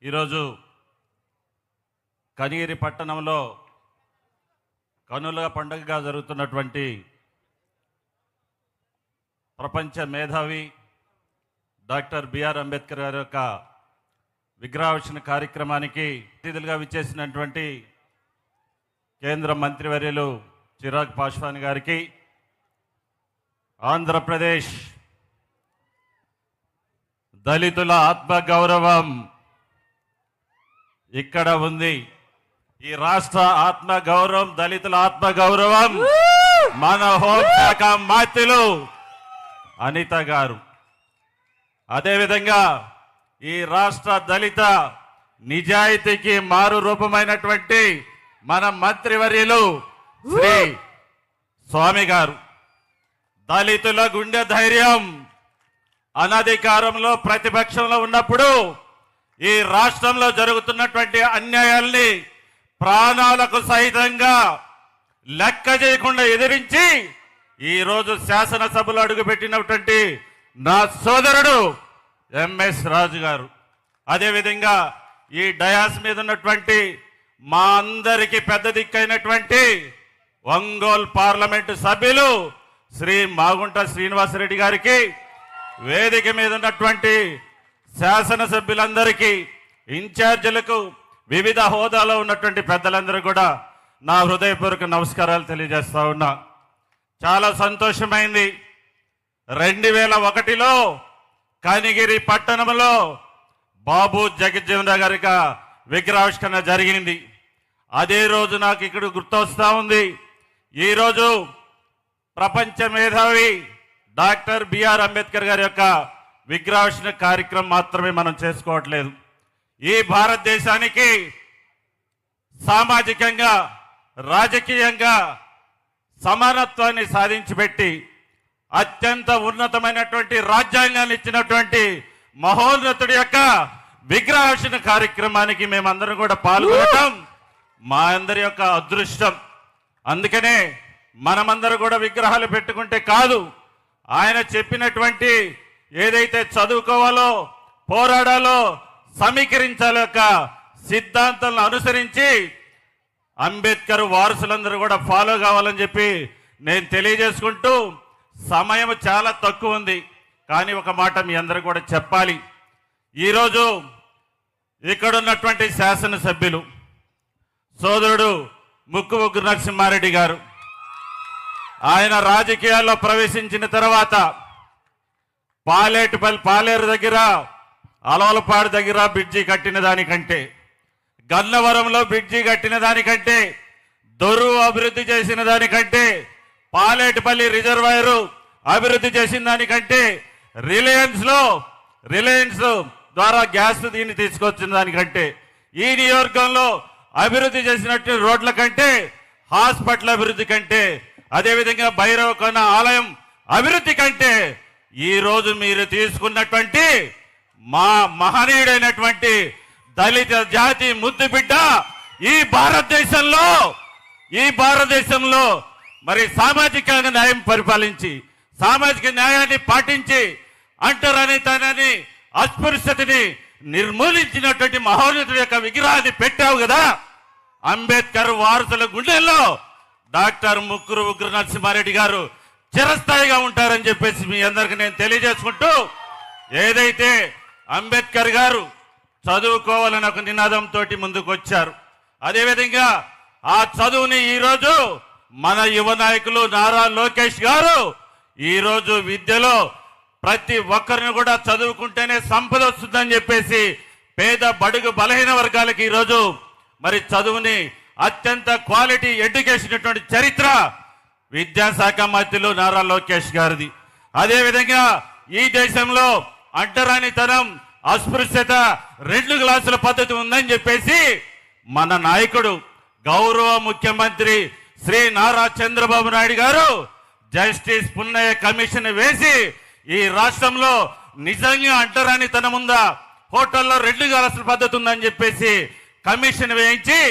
ఈరోజు కనిగిరి పట్టణంలో కనుల పండుగగా జరుగుతున్నటువంటి ప్రపంచ మేధావి డాక్టర్ బిఆర్ అంబేద్కర్ గారి యొక్క విగ్రహావిష్కరణ కార్యక్రమానికి అతిథులుగా విచ్చేసినటువంటి కేంద్ర మంత్రివర్యులు చిరాగ్ పాస్వాన్ గారికి, ఆంధ్రప్రదేశ్ దళితుల ఆత్మగౌరవం ఇక్కడ ఉంది. ఈ రాష్ట్ర ఆత్మగౌరవం, దళితుల ఆత్మగౌరవం మన హోంశాఖ మంత్రులు అనిత గారు. అదేవిధంగా ఈ రాష్ట్ర దళిత నిజాయితీకి మారు రూపమైనటువంటి మన మంత్రివర్యులు శ్రీ స్వామి గారు. దళితుల గుండె ధైర్యం, అనధికారంలో ప్రతిపక్షంలో ఉన్నప్పుడు ఈ రాష్ట్రంలో జరుగుతున్నటువంటి అన్యాయాల్ని ప్రాణాలకు సహితంగా లెక్క చేయకుండా ఎదిరించి ఈరోజు శాసనసభలో అడుగుపెట్టినటువంటి నా సోదరుడు ఎంఎస్ రాజు గారు. అదేవిధంగా ఈ డయాస్ మీద ఉన్నటువంటి మా అందరికీ పెద్ద దిక్కైనటువంటి ఒంగోలు పార్లమెంటు సభ్యులు శ్రీ మాగుంట శ్రీనివాసరెడ్డి గారికి, వేదిక మీద ఉన్నటువంటి శాసనసభ్యులందరికీ, ఇన్ఛార్జీలకు, వివిధ హోదాలో ఉన్నటువంటి పెద్దలందరూ కూడా నా హృదయపూర్వక నమస్కారాలు తెలియజేస్తా ఉన్నా. చాలా సంతోషమైంది. 2001లో కనిగిరి పట్టణంలో బాబు జగజ్జీవన్ రావు గారి విగ్రహావిష్కరణ జరిగింది. అదే రోజు నాకు ఇక్కడ గుర్తొస్తా ఉంది. ఈరోజు ప్రపంచ మేధావి డాక్టర్ బిఆర్ అంబేద్కర్ గారి యొక్క విగ్రహావిష్కరణ కార్యక్రమం మాత్రమే మనం చేసుకోవట్లేదు. ఈ భారతదేశానికి సామాజికంగా, రాజకీయంగా సమానత్వాన్ని సాధించి పెట్టి అత్యంత ఉన్నతమైనటువంటి రాజ్యాంగాన్ని ఇచ్చినటువంటి మహోన్నతుడి యొక్క విగ్రహావిష్కరణ కార్యక్రమానికి మేమందరం కూడా పాల్గొనడం మా అందరి యొక్క అదృష్టం. అందుకనే మనమందరం కూడా విగ్రహాలు పెట్టుకుంటే కాదు, ఆయన చెప్పినటువంటి ఏదైతే చదువుకోవాలో, పోరాడాలో, సమీకరించాలో యొక్క సిద్ధాంతాలను అనుసరించి అంబేద్కర్ వారసులందరూ కూడా ఫాలో కావాలని చెప్పి నేను తెలియజేసుకుంటూ, సమయం చాలా తక్కువ ఉంది కానీ ఒక మాట మీ అందరూ కూడా చెప్పాలి. ఈరోజు ఇక్కడున్నటువంటి శాసనసభ్యులు సోదరుడు ముక్కు నరసింహారెడ్డి గారు, ఆయన రాజకీయాల్లో ప్రవేశించిన తర్వాత పాలేరు దగ్గర, అలవలపాడు దగ్గర బ్రిడ్జి కట్టిన దానికంటే, గన్నవరంలో బ్రిడ్జి కట్టిన దానికంటే, దొరువు అభివృద్ధి చేసిన దానికంటే, పాలేటిపల్లి రిజర్వాయరు అభివృద్ధి చేసిన దానికంటే, రిలయన్స్ ద్వారా గ్యాస్ దీన్ని తీసుకొచ్చిన దానికంటే, ఈ నియోజకవర్గంలో అభివృద్ధి చేసినట్టు రోడ్ల కంటే, హాస్పిటల్ అభివృద్ధి కంటే, అదేవిధంగా భైరవకొండ ఆలయం అభివృద్ధి కంటే ఈరోజు మీరు తీసుకున్నటువంటి మా మహనీయుడైనటువంటి దళిత జాతి ముద్దు బిడ్డ ఈ భారతదేశంలో మరి సామాజిక న్యాయం పరిపాలించి, సామాజిక న్యాయాన్ని పాటించి, అంటరానితనాన్ని, అస్పృశ్యతని నిర్మూలించినటువంటి మహోన్నతుడి యొక్క విగ్రహాన్ని పెట్టావు కదా. అంబేద్కర్ వారసుల గుండెల్లో డాక్టర్ ముక్కు నరసింహారెడ్డి గారు చిరస్థాయిగా ఉంటారని చెప్పేసి మీ అందరికీ నేను తెలియజేసుకుంటూ, ఏదైతే అంబేద్కర్ గారు చదువుకోవాలని ఒక నినాదంతో ముందుకు వచ్చారు, అదేవిధంగా ఆ చదువుని ఈరోజు మన యువ నాయకులు నారా లోకేష్ గారు ఈరోజు విద్యలో ప్రతి ఒక్కరిని కూడా చదువుకుంటేనే సంపద వస్తుందని చెప్పేసి పేద బడుగు బలహీన వర్గాలకి ఈరోజు మరి చదువుని అత్యంత క్వాలిటీ ఎడ్యుకేషన్ ఇటువంటి చరిత్ర విద్యాశాఖ మంత్రులు నారా లోకేష్ గారిది. అదేవిధంగా ఈ దేశంలో అంటరానితనం, అస్పృశ్యత 2 క్లాసుల పద్ధతి ఉందని చెప్పేసి మన నాయకుడు గౌరవ ముఖ్యమంత్రి శ్రీ నారా చంద్రబాబు నాయుడు గారు జస్టిస్ పున్నయ్య కమిషన్ వేసి ఈ రాష్ట్రంలో నిజంగా అంటరానితనం ఉందా, హోటల్లో 2 క్లాసుల పద్ధతి ఉందని చెప్పేసి కమిషన్ వేయించి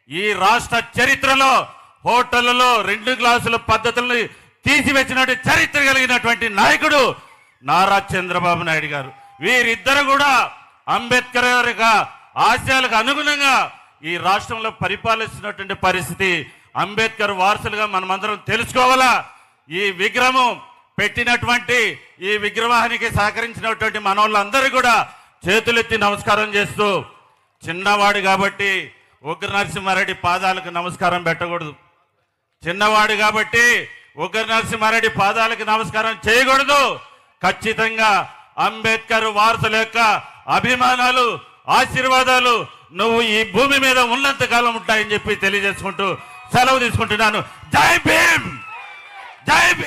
ఈ రాష్ట్ర చరిత్రలో హోటళ్లలో 2 క్లాసుల పద్ధతులను తీసివేసినటువంటి చరిత్ర కలిగినటువంటి నాయకుడు నారా చంద్రబాబు నాయుడు గారు. వీరిద్దరు కూడా అంబేద్కర్ గారి ఆశయాలకు అనుగుణంగా ఈ రాష్ట్రంలో పరిపాలిస్తున్నటువంటి పరిస్థితి అంబేద్కర్ వారసులుగా మనమందరం తెలుసుకోవాలా. ఈ విగ్రహం పెట్టినటువంటి ఈ విగ్రహానికి సహకరించినటువంటి మనోళ్ళందరూ కూడా చేతులెత్తి నమస్కారం చేస్తూ, చిన్నవాడు కాబట్టి ఉగ్ర నరసింహారెడ్డి పాదాలకు నమస్కారం పెట్టకూడదు, చిన్నవాడు కాబట్టి ఉగ్ర నరసింహారెడ్డి పాదాలకు నమస్కారం చేయకూడదు. ఖచ్చితంగా అంబేద్కర్ వారసుల యొక్క అభిమానాలు, ఆశీర్వాదాలు నువ్వు ఈ భూమి మీద ఉన్నంత కాలం ఉంటాయని చెప్పి తెలియజేసుకుంటూ సెలవు తీసుకుంటున్నాను. జై భీమ్, జై భీమ్.